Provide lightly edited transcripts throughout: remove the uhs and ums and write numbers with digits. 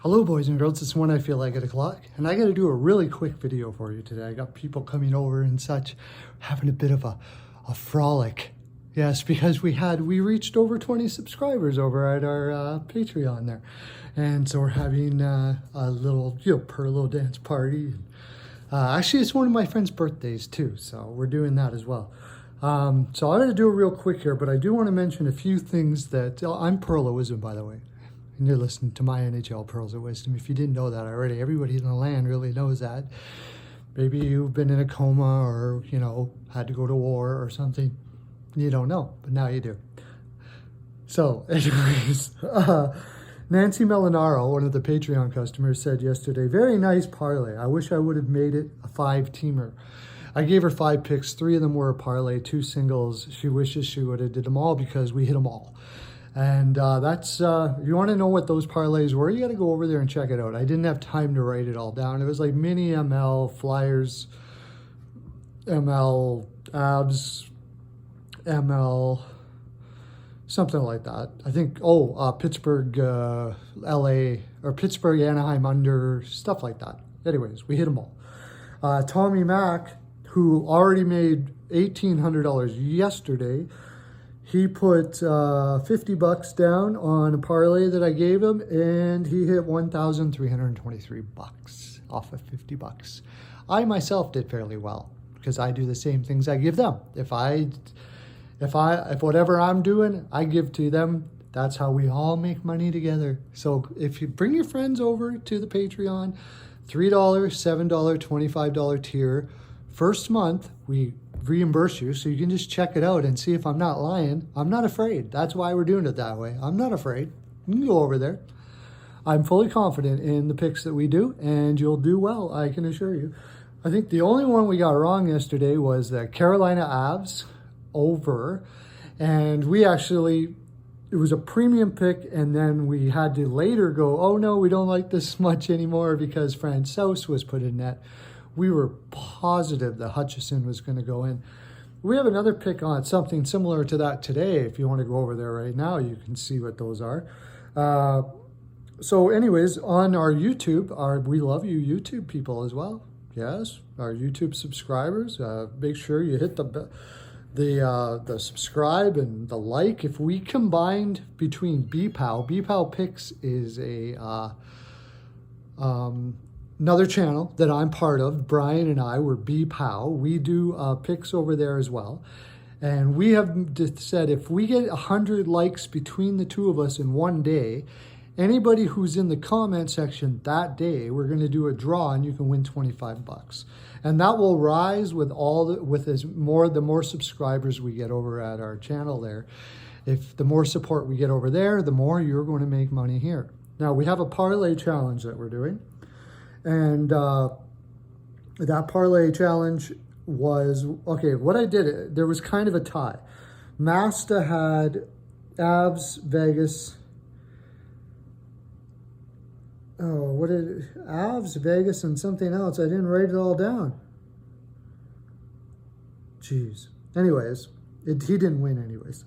Hello, boys and girls. It's when I feel like at o'clock, and I got to do a really quick video for you today. I got people coming over and such, having a bit of a frolic. Yes, because we reached over 20 subscribers over at our Patreon there, and so we're having a little per little dance party. Actually, it's one of my friends' birthdays too, so we're doing that as well. So I'm going to do it real quick here, but I do want to mention a few things that I'm Pearl of Wisdom, by the way. And you're listening to my NHL Pearls of Wisdom. If you didn't know that already, everybody in the land really knows that. Maybe you've been in a coma or, had to go to war or something. You don't know, but now you do. So, anyways, Nancy Melinaro, one of the Patreon customers, said yesterday, very nice parlay. I wish I would have made it a 5-teamer. I gave her 5 picks. 3 of them were a parlay, 2 singles. She wishes she would have did them all because we hit them all. And that's, if you want to know what those parlays were, you got to go over there and check it out. I didn't have time to write it all down. It was like mini ML, Flyers, ML, Abs, ML, something like that. I think, Pittsburgh, LA, or Pittsburgh, Anaheim under, stuff like that. Anyways, we hit them all. Tommy Mack, who already made $1,800 yesterday, he put $50 down on a parlay that I gave him, and he hit $1,323 off of $50. I myself did fairly well because I do the same things I give them. If whatever I'm doing, I give to them. That's how we all make money together. So if you bring your friends over to the Patreon, $3, $7, $25 tier, first month we reimburse you, so you can just check it out and see if I'm not lying. I'm not afraid. That's why we're doing it that way. I'm not afraid. You can go over there. I'm fully confident in the picks that we do, and you'll do well, I can assure you. I think the only one we got wrong yesterday was the Carolina Avs over, and it was a premium pick, and then we had to later go, oh no, we don't like this much anymore because Francouz was put in net. We were positive that Hutchison was going to go in. We have another pick on something similar to that today. If you want to go over there right now, you can see what those are. So anyways, on our YouTube, we love you YouTube people as well. Yes, our YouTube subscribers. Make sure you hit the subscribe and the like. If we combined between BPOW Picks is another channel that I'm part of. Brian and I were BPOW. We do picks over there as well. And we have said if we get 100 likes between the two of us in one day, anybody who's in the comment section that day, we're going to do a draw and you can win $25. And that will rise with the more subscribers we get over at our channel there. If the more support we get over there, the more you're going to make money here. Now we have a parlay challenge that we're doing. And that parlay challenge was, okay, what I did, there was kind of a tie. Masta had Avs, Vegas. Avs, Vegas, and something else. I didn't write it all down. Jeez. Anyways, he didn't win anyways.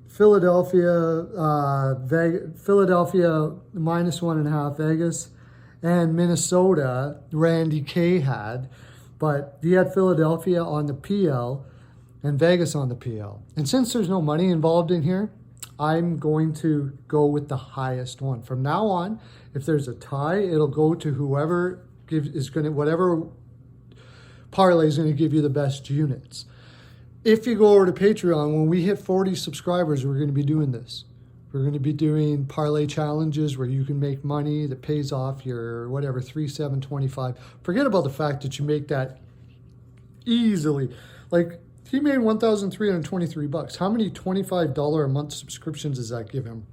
Philadelphia -1.5 Vegas, and Minnesota, Randy K had, but he had Philadelphia on the PL and Vegas on the PL. And since there's no money involved in here, I'm going to go with the highest one. From now on, if there's a tie, it'll go to whoever whatever parlay is going to give you the best units. If you go over to Patreon, when we hit 40 subscribers, we're going to be doing this. We're going to be doing parlay challenges where you can make money that pays off your whatever, 3, 7, 25. Forget about the fact that you make that easily. Like, he made $1,323. How many $25 a month subscriptions does that give him?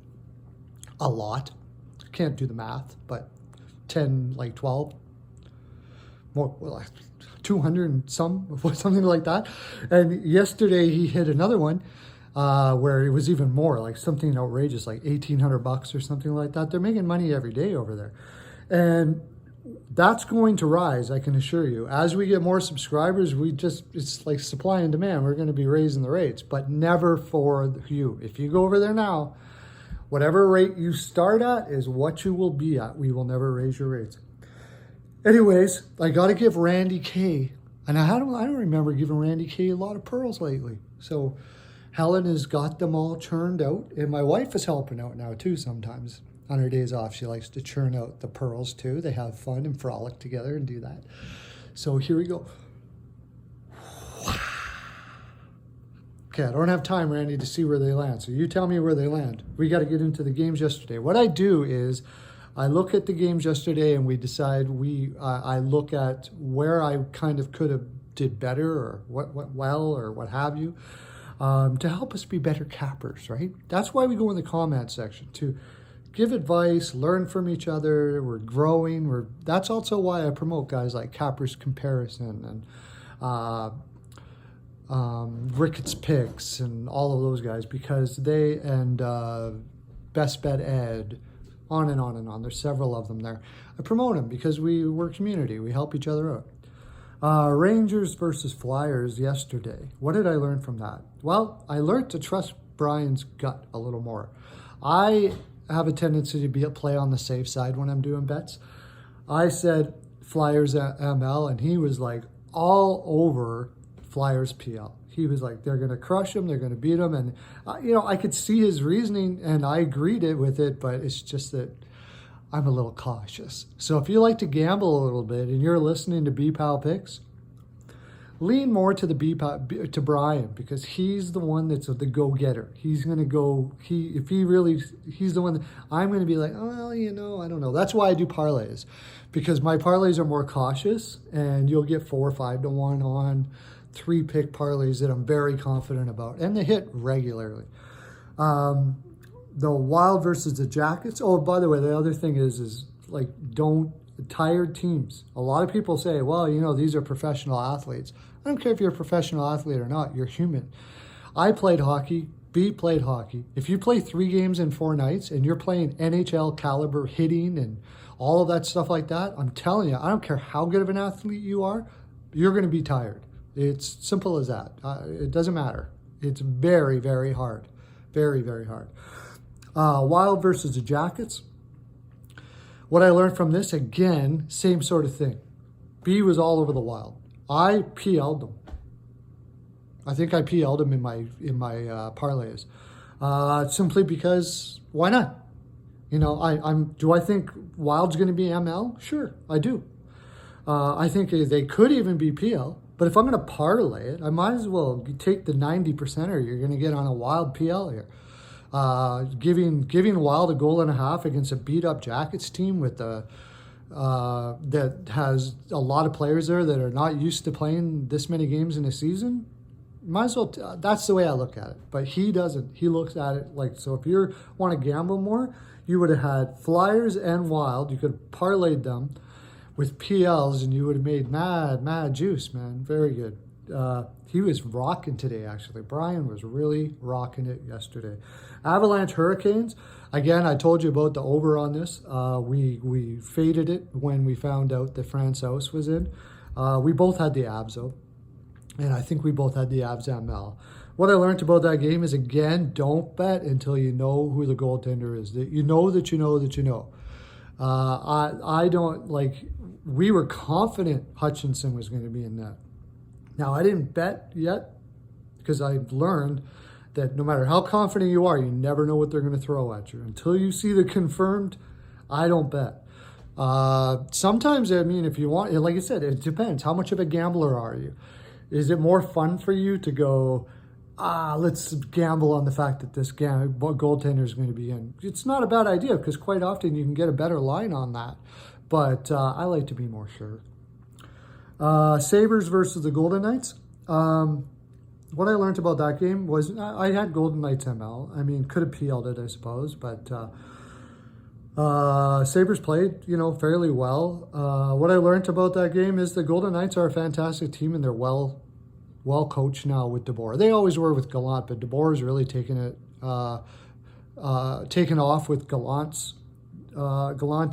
A lot. I can't do the math, but 10, like 12. More, well, 200 and something like that. And yesterday he hit another one where it was even more, like something outrageous, like $1,800 or something like that. They're making money every day over there. And that's going to rise, I can assure you. As we get more subscribers, it's like supply and demand. We're going to be raising the rates, but never for you. If you go over there now, Whatever rate you start at is what you will be at. We will never raise your rates. Anyways, I got to give Randy K, and I don't remember giving Randy K a lot of pearls lately. So Helen has got them all churned out, and my wife is helping out now too sometimes. On her days off, she likes to churn out the pearls too. They have fun and frolic together and do that. So here we go. Okay, I don't have time, Randy, to see where they land. So you tell me where they land. We got to get into the games yesterday. What I do is I look at the games yesterday and we decide I look at where I kind of could have did better or what went well or what have you to help us be better cappers, right? That's why we go in the comment section to give advice, learn from each other. We're growing. That's also why I promote guys like Cappers Comparison and Ricketts Picks and all of those guys, because they and Best Bet Ed, on and on and on. There's several of them there. I promote them because we're community. We help each other out. Rangers versus Flyers yesterday. What did I learn from that? Well, I learned to trust Brian's gut a little more. I have a tendency to play on the safe side when I'm doing bets. I said Flyers at ML, and he was like all over Flyers PL. He was like, they're going to crush them, they're going to beat them. And, I could see his reasoning, and I agreed with it, but it's just that I'm a little cautious. So if you like to gamble a little bit and you're listening to B-Pal Picks, lean more to to Brian, because he's the one that's the go-getter. He's going to go, he's the one that I'm going to be like, oh, well, I don't know. That's why I do parlays, because my parlays are more cautious, and you'll get 4 or 5 to 1 on 3-pick parlays that I'm very confident about, and they hit regularly. The Wild versus the Jackets. Oh, by the way, the other thing is like, don't tired teams. A lot of people say, well, these are professional athletes. I don't care if you're a professional athlete or not. You're human. I played hockey. B played hockey. If you play 3 games in 4 nights and you're playing NHL caliber hitting and all of that stuff like that, I'm telling you, I don't care how good of an athlete you are, you're going to be tired. It's simple as that. It doesn't matter. It's very, very hard. Very, very hard. Wild versus the Jackets. What I learned from this, again, same sort of thing. B was all over the Wild. I PL'd them. I think I PL'd them in my parlays, simply because why not? Do I think Wild's going to be ML? Sure, I do. I think they could even be PL. But if I'm going to parlay it, I might as well take the 90%er you're going to get on a Wild PL here. Giving Wild a goal and a half against a beat-up Jackets team with that has a lot of players there that are not used to playing this many games in a season, might as well. That's the way I look at it. But he doesn't. He looks at it like, so if you want to gamble more, you would have had Flyers and Wild. You could have parlayed them with PLs, and you would have made mad juice, man. Very good. He was rocking today, actually. Brian was really rocking it yesterday. Avalanche Hurricanes. Again, I told you about the over on this. We faded it when we found out that Francouz was in. We both had the Abs, though. And I think we both had the Abs ML. What I learned about that game is, again, don't bet until you know who the goaltender is. That you know that you know that you know. I don't, we were confident Hutchinson was going to be in net. Now, I didn't bet yet because I've learned that no matter how confident you are, you never know what they're going to throw at you. Until you see the confirmed, I don't bet. Sometimes, if you want, like I said, it depends. How much of a gambler are you? Is it more fun for you to go, let's gamble on the fact that this goaltender is going to be in? It's not a bad idea, because quite often you can get a better line on that. But I like to be more sure. Sabres versus the Golden Knights. What I learned about that game was I had Golden Knights ML. Could have PL'd it, I suppose. But Sabres played, fairly well. What I learned about that game is the Golden Knights are a fantastic team, and they're well coached now with DeBoer. They always were with Gallant, but DeBoer has really taken off with Gallant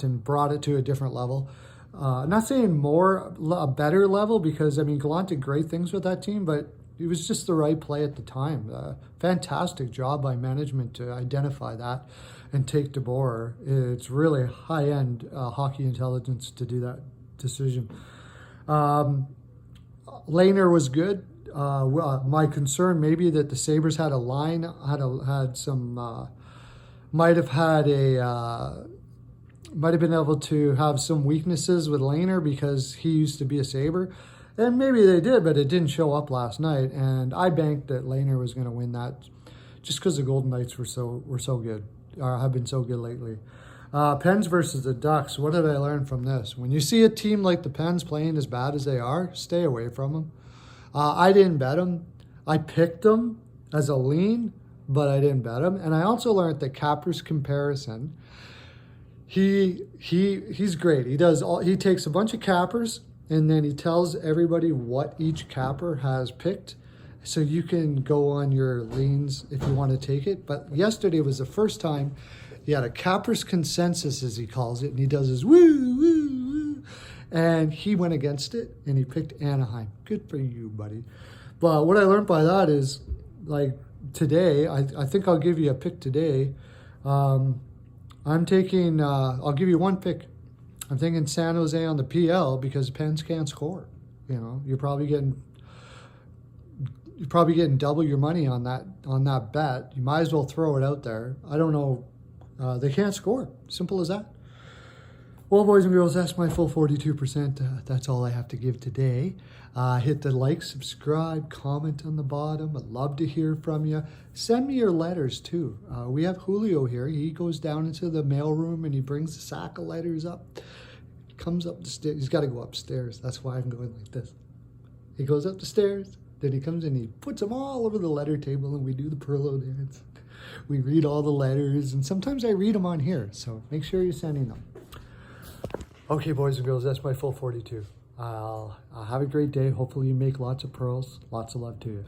and brought it to a different level. Not saying a better level, because Gallant did great things with that team, but it was just the right play at the time. Fantastic job by management to identify that and take DeBoer. It's really high-end hockey intelligence to do that decision. Lehner was good. My concern maybe that the Sabres had a line, might have been able to have some weaknesses with Lehner because he used to be a Sabre. And maybe they did, but it didn't show up last night. And I banked that Lehner was going to win that just because the Golden Knights were so good, or have been so good lately. Pens versus the Ducks. What did I learn from this? When you see a team like the Pens playing as bad as they are, stay away from them. I didn't bet them. I picked them as a lean, but I didn't bet them. And I also learned that Capper's comparison, he's great. He takes a bunch of Cappers and then he tells everybody what each capper has picked. So you can go on your leans if you want to take it. But yesterday was the first time he had a capper's consensus, as he calls it. And he does his woo, woo, woo. And he went against it and he picked Anaheim. Good for you, buddy. But what I learned by that is, like today, I think I'll give you a pick today. I'll give you one pick. I'm thinking San Jose on the PL because Pens can't score. You know, you're probably getting double your money on that bet. You might as well throw it out there. I don't know. They can't score. Simple as that. Well, boys and girls, that's my full 42%. That's all I have to give today. Hit the like, subscribe, comment on the bottom. I'd love to hear from you. Send me your letters, too. We have Julio here. He goes down into the mailroom and he brings a sack of letters up. He comes up the stairs. He's got to go upstairs. That's why I'm going like this. He goes up the stairs. Then he comes in, he puts them all over the letter table, and we do the Perlo dance. We read all the letters, and sometimes I read them on here, so make sure you're sending them. Okay, boys and girls, that's my full 42. Have a great day. Hopefully you make lots of pearls. Lots of love to you.